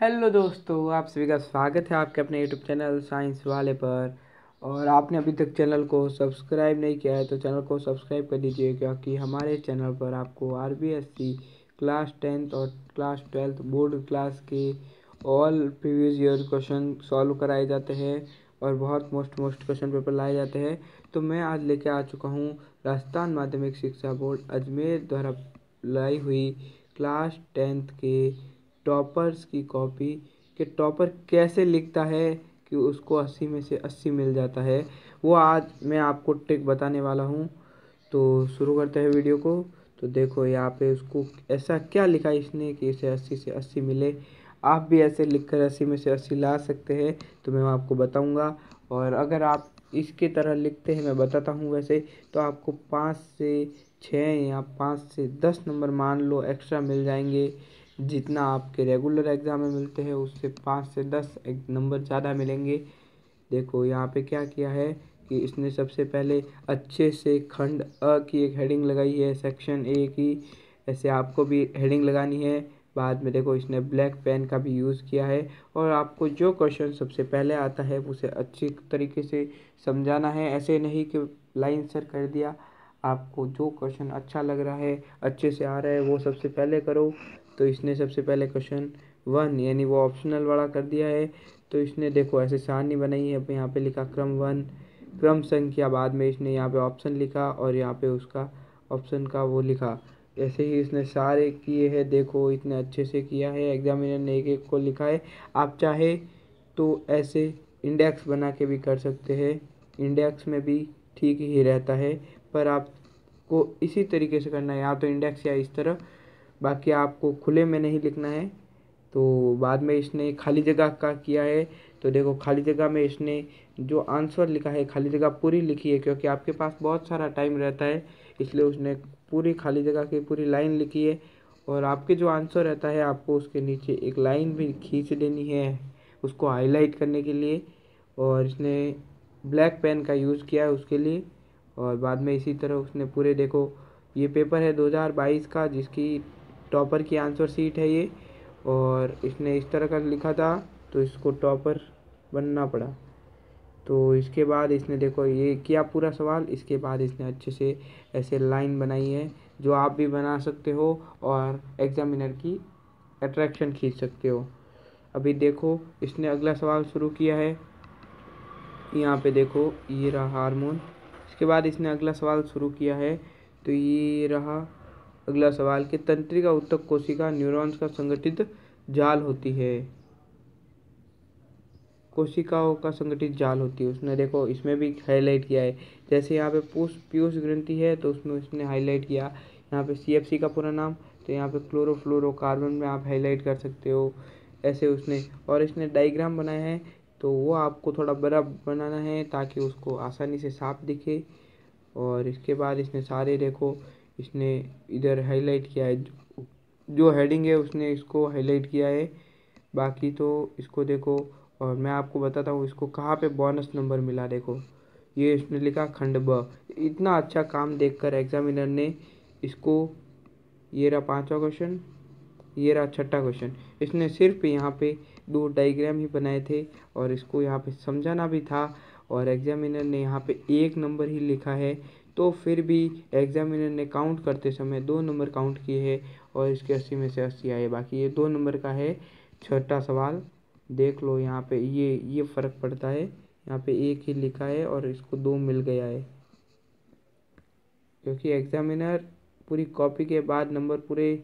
Hello दोस्तों, आप सभी का स्वागत है आपके अपने यूट्यूब चैनल साइंस वाले पर। और आपने अभी तक चैनल को सब्सक्राइब नहीं किया है तो चैनल को सब्सक्राइब कर दीजिए, क्योंकि हमारे चैनल पर आपको आरबीएससी क्लास 10th और क्लास 12th बोर्ड क्लास के all previous year question solve कराए जाते हैं और बहुत मोस्ट क्वेश्चन पेपर लाए जाते हैं। तो मैं आज लेके आ चुका हूँ राजस्थान माध्यमिक शिक्षा बोर्ड अजमेर द्वारा लाई हुई क्लास 10th के टॉपर्स की कॉपी कि टॉपर कैसे लिखता है कि उसको 80 में से 80 मिल जाता है। वो आज मैं आपको ट्रिक बताने वाला हूँ। तो शुरू करते हैं वीडियो को। तो देखो यहाँ पे उसको ऐसा क्या लिखा इसने कि इसे 80 से 80 मिले। आप भी ऐसे लिखकर 80 में से 80 ला सकते हैं, तो मैं आपको बताऊँगा। और अगर आप इसके तरह लिखते हैं, मैं बताता हूँ वैसे, तो आपको 5 से 6 या 5 से 10 नंबर मान लो एक्स्ट्रा मिल जाएंगे। जितना आपके रेगुलर एग्ज़ाम में मिलते हैं उससे 5 से 10 नंबर ज़्यादा मिलेंगे। देखो यहाँ पे क्या किया है कि इसने सबसे पहले अच्छे से खंड अ की एक हेडिंग लगाई है, सेक्शन ए की। ऐसे आपको भी हेडिंग लगानी है। बाद में देखो इसने ब्लैक पेन का भी यूज़ किया है। और आपको जो क्वेश्चन सबसे पहले आता है उसे अच्छी तरीके से समझाना है। ऐसे नहीं कि लाइन सर कर दिया। आपको जो क्वेश्चन अच्छा लग रहा है, अच्छे से आ रहा है, वो सबसे पहले करो। तो इसने सबसे पहले क्वेश्चन 1 यानी वो ऑप्शनल वाला कर दिया है। तो इसने देखो ऐसे सारणी बनाई है। यहाँ पे लिखा क्रम 1, क्रम संख्या, बाद में इसने यहाँ पे ऑप्शन लिखा और यहाँ पे उसका ऑप्शन का वो लिखा। ऐसे ही इसने सारे किए हैं। देखो इतने अच्छे से किया है, एग्जामिनर ने एक एक को लिखा है। आप चाहे तो ऐसे इंडेक्स बना के भी कर सकते हैं, इंडेक्स में भी ठीक ही रहता है। पर आपको इसी तरीके से करना है, या तो इंडेक्स या इस तरह। बाकी आपको खुले में नहीं लिखना है। तो बाद में इसने खाली जगह का किया है। तो देखो खाली जगह में इसने जो आंसर लिखा है, खाली जगह पूरी लिखी है, क्योंकि आपके पास बहुत सारा टाइम रहता है, इसलिए उसने पूरी खाली जगह की पूरी लाइन लिखी है। और आपके जो आंसर रहता है आपको उसके नीचे एक लाइन भी खींच देनी है उसको हाईलाइट करने के लिए। और इसने ब्लैक पेन का यूज़ किया है उसके लिए। और बाद में इसी तरह उसने पूरे देखो, ये पेपर है 2022 का जिसकी टॉपर की आंसर शीट है ये। और इसने इस तरह का लिखा था तो इसको टॉपर बनना पड़ा। तो इसके बाद इसने देखो ये किया पूरा सवाल। इसके बाद इसने अच्छे से ऐसे लाइन बनाई है जो आप भी बना सकते हो और एग्जामिनर की अट्रैक्शन खींच सकते हो। अभी देखो इसने अगला सवाल शुरू किया है। यहाँ पे देखो ये रहा हार्मोन। इसके बाद इसने अगला सवाल शुरू किया है। तो ये रहा अगला सवाल कि तंत्रिका ऊतक कोशिका न्यूरॉन्स का संगठित जाल होती है, कोशिकाओं का संगठित जाल होती है। उसने देखो इसमें भी हाईलाइट किया है। जैसे यहाँ पे पीयूष ग्रंथि है तो उसमें उसने हाईलाइट किया। यहाँ पे सीएफसी का पूरा नाम, तो यहाँ पे क्लोरोफ्लोरोकार्बन में आप हाईलाइट कर सकते हो। ऐसे उसने और इसने डायग्राम बनाया है, तो वो आपको थोड़ा बड़ा बनाना है ताकि उसको आसानी से साफ दिखे। और इसके बाद इसने सारे देखो इसने इधर हाईलाइट किया है, जो हेडिंग है उसने इसको हाईलाइट किया है। बाकी तो इसको देखो। और मैं आपको बताता हूँ इसको कहाँ पे बोनस नंबर मिला। देखो ये इसने लिखा खंड ब। इतना अच्छा काम देखकर एग्जामिनर ने इसको, ये रहा 5वां क्वेश्चन, ये रहा 6ठा क्वेश्चन, इसने सिर्फ यहाँ पे 2 डायग्राम ही बनाए थे और इसको यहाँ पे समझाना भी था। और एग्जामिनर ने यहाँ पे 1 नंबर ही लिखा है, तो फिर भी एग्जामिनर ने काउंट करते समय 2 नंबर काउंट किए हैं और इसके 80 में से 80 आए। बाकी ये 2 नंबर का है 6ठा सवाल। देख लो यहाँ पे ये फ़र्क पड़ता है। यहाँ पे 1 ही लिखा है और इसको 2 मिल गया है, क्योंकि एग्जामिनर पूरी कॉपी के बाद नंबर पूरे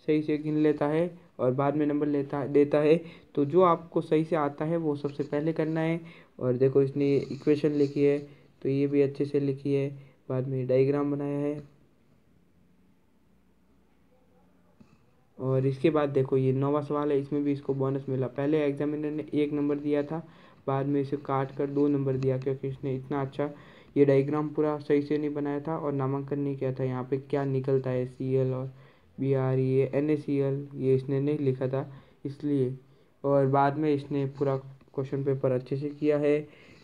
सही से गिन लेता है और बाद में नंबर देता है। तो जो आपको सही से आता है वो सबसे पहले करना है। और देखो इसने इक्वेशन लिखी है तो ये भी अच्छे से लिखी है, बाद में डायग्राम बनाया है। और इसके बाद देखो ये 9वां सवाल है, इसमें भी इसको बोनस मिला। पहले एग्जामिनर ने 1 नंबर दिया था, बाद में इसे काट कर 2 नंबर दिया, क्योंकि इसने इतना अच्छा ये डायग्राम पूरा सही से नहीं बनाया था और नामांकन नहीं किया था। यहाँ पे क्या निकलता है CL और BR, ये NaCl, ये इसने नहीं लिखा था इसलिए। और बाद में इसने पूरा क्वेश्चन पेपर अच्छे से किया है।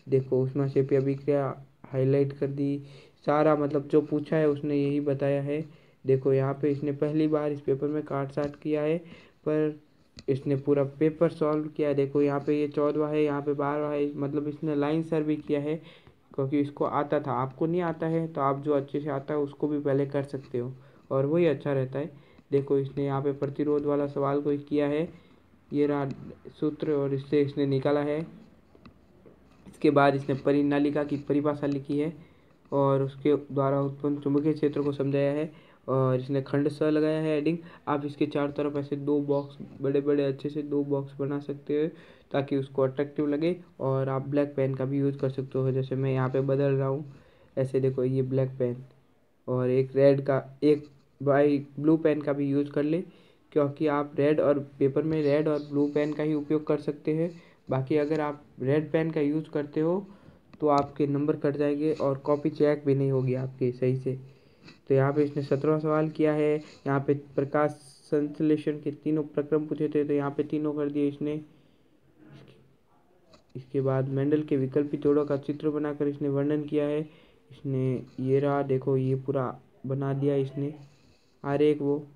देखो उसमें से अभी क्या हाईलाइट कर दी, सारा मतलब जो पूछा है उसने यही बताया है। देखो यहाँ पे इसने पहली बार इस पेपर में काट साट किया है, पर इसने पूरा पेपर सॉल्व किया है। देखो यहाँ पे ये 14वां है, यहाँ पे 12वां है, मतलब इसने लाइन सर भी किया है क्योंकि इसको आता था। आपको नहीं आता है तो आप जो अच्छे से आता है उसको भी पहले कर सकते हो और वही अच्छा रहता है। देखो इसने यहाँ पे प्रतिरोध वाला सवाल कोई किया है, ये रहा सूत्र और इससे इसने निकाला है। इसके बाद इसने परिनालिका की परिभाषा लिखी है और उसके द्वारा उत्पन्न चुंबकीय क्षेत्र को समझाया है और इसने खंड स लगाया है हेडिंग। आप इसके चारों तरफ ऐसे 2 बॉक्स बड़े बड़े अच्छे से 2 बॉक्स बना सकते हो ताकि उसको अट्रैक्टिव लगे। और आप ब्लैक पेन का भी यूज़ कर सकते हो, जैसे मैं यहाँ पे बदल रहा हूँ ऐसे। देखो ये ब्लैक पेन और एक रेड का, एक ब्लू पेन का भी यूज़ कर ले, क्योंकि आप रेड और पेपर में रेड और ब्लू पेन का ही उपयोग कर सकते हैं। बाकी अगर आप रेड पेन का यूज़ करते हो तो आपके नंबर कट जाएंगे और कॉपी चेक भी नहीं होगी आपकी सही से। तो यहाँ पे इसने 17वां सवाल किया है। यहाँ पे प्रकाश संश्लेषण के तीनों प्रक्रम पूछे थे तो यहाँ पे तीनों कर दिए इसने। इसके बाद मेंडल के विकल्पी जोड़ों का चित्र बनाकर इसने वर्णन किया है। इसने ये रहा, देखो ये पूरा बना दिया इसने आरेख वो।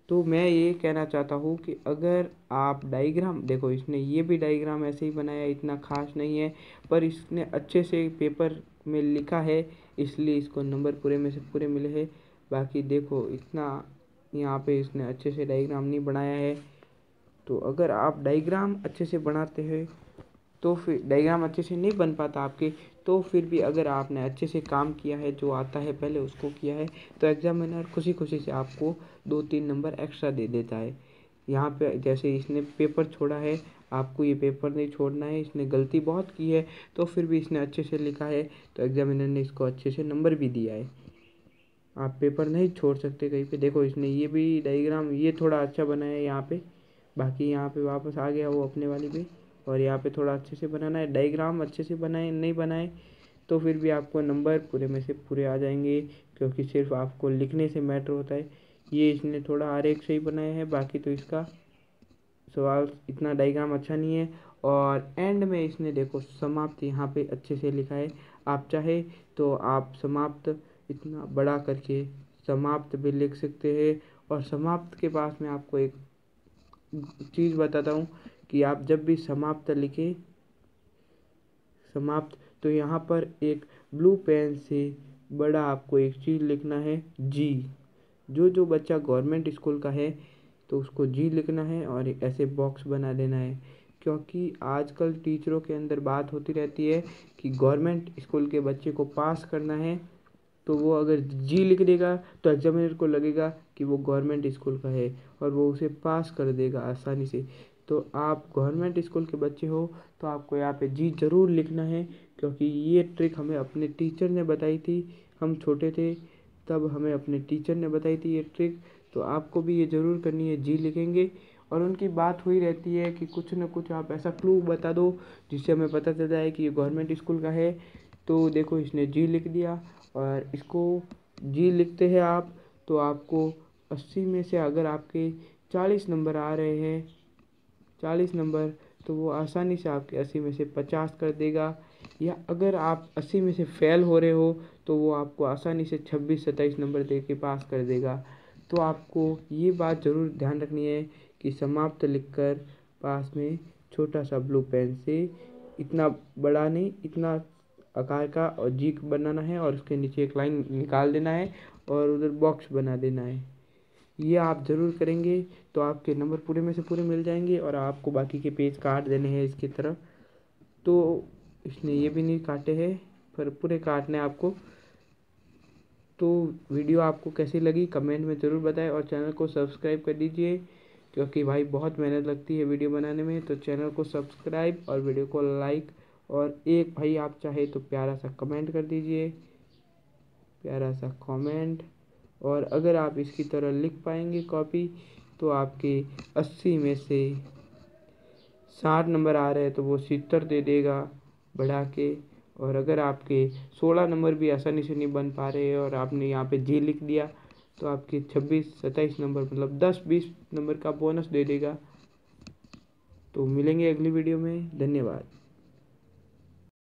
तो मैं ये कहना चाहता हूँ कि अगर आप डायग्राम देखो, इसने ये भी डायग्राम ऐसे ही बनाया, इतना खास नहीं है पर इसने अच्छे से पेपर में लिखा है इसलिए इसको नंबर पूरे में से पूरे मिले हैं। बाकी देखो इतना यहाँ पे इसने अच्छे से डायग्राम नहीं बनाया है। तो अगर आप डायग्राम अच्छे से बनाते हैं तो फिर डायग्राम अच्छे से नहीं बन पाता आपके, तो फिर भी अगर आपने अच्छे से काम किया है, जो आता है पहले उसको किया है, तो एग्जामिनर खुशी खुशी से आपको 2-3 नंबर एक्स्ट्रा दे देता है। यहाँ पे जैसे इसने पेपर छोड़ा है, आपको ये पेपर नहीं छोड़ना है। इसने गलती बहुत की है तो फिर भी इसने अच्छे से लिखा है तो एग्जामिनर ने इसको अच्छे से नंबर भी दिया है। आप पेपर नहीं छोड़ सकते कहीं पे। देखो इसने ये भी डायग्राम ये थोड़ा अच्छा बनाया है यहाँ पे, बाकी यहाँ पे वापस आ गया वो अपने वाली पे। और यहाँ पे थोड़ा अच्छे से बनाना है, डायग्राम अच्छे से बनाए, नहीं बनाए तो फिर भी आपको नंबर पूरे में से पूरे आ जाएंगे, क्योंकि सिर्फ आपको लिखने से मैटर होता है। ये इसने थोड़ा आरेख से ही बनाया है, बाकी तो इसका सवाल इतना डायग्राम अच्छा नहीं है। और एंड में इसने देखो समाप्त यहाँ पे अच्छे से लिखा है। आप चाहे तो आप समाप्त इतना बड़ा करके समाप्त भी लिख सकते हैं। और समाप्त के पास में आपको एक चीज़ बताता हूँ कि आप जब भी समाप्त लिखें समाप्त, तो यहाँ पर एक ब्लू पेन से बड़ा आपको एक चीज़ लिखना है, जी। जो बच्चा गवर्नमेंट स्कूल का है तो उसको जी लिखना है और ऐसे बॉक्स बना देना है। क्योंकि आजकल टीचरों के अंदर बात होती रहती है कि गवर्नमेंट स्कूल के बच्चे को पास करना है, तो वो अगर जी लिख देगा तो एग्जामिनर को लगेगा कि वो गवर्नमेंट स्कूल का है और वो उसे पास कर देगा आसानी से। तो आप गवर्नमेंट स्कूल के बच्चे हो तो आपको यहाँ पे जी ज़रूर लिखना है, क्योंकि ये ट्रिक हमें अपने टीचर ने बताई थी। हम छोटे थे तब हमें अपने टीचर ने बताई थी ये ट्रिक, तो आपको भी ये ज़रूर करनी है, जी लिखेंगे। और उनकी बात हुई रहती है कि कुछ न कुछ आप ऐसा क्लू बता दो जिससे हमें पता चल जाए कि ये गवर्नमेंट स्कूल का है। तो देखो इसने जी लिख दिया और इसको जी लिखते हैं आप तो आपको 80 में से अगर आपके 40 नंबर आ रहे हैं, 40 नंबर, तो वो आसानी से आपके 80 में से 50 कर देगा। या अगर आप 80 में से फेल हो रहे हो तो वो आपको आसानी से 26-27 नंबर दे के पास कर देगा। तो आपको ये बात ज़रूर ध्यान रखनी है कि समाप्त लिखकर पास में छोटा सा ब्लू पेन से, इतना बड़ा नहीं, इतना आकार का और जी बनाना है और उसके नीचे एक लाइन निकाल देना है और उधर बॉक्स बना देना है। ये आप ज़रूर करेंगे तो आपके नंबर पूरे में से पूरे मिल जाएंगे और आपको बाकी के पेज काट देने हैं इसकी तरफ। तो इसने ये भी नहीं काटे हैं पर पूरे काटने हैं आपको। तो वीडियो आपको कैसी लगी कमेंट में ज़रूर बताएं और चैनल को सब्सक्राइब कर दीजिए, क्योंकि भाई बहुत मेहनत लगती है वीडियो बनाने में। तो चैनल को सब्सक्राइब और वीडियो को लाइक, और एक भाई आप चाहे तो प्यारा सा कमेंट कर दीजिए, प्यारा सा कमेंट। और अगर आप इसकी तरह लिख पाएंगे कॉपी तो आपके 80 में से 60 नंबर आ रहे हैं तो वो 70 दे देगा बढ़ा के। और अगर आपके 16 नंबर भी आसानी से नहीं बन पा रहे और आपने यहाँ पे जी लिख दिया तो आपके 26-27 नंबर मतलब 10-20 नंबर का बोनस दे देगा। तो मिलेंगे अगली वीडियो में, धन्यवाद।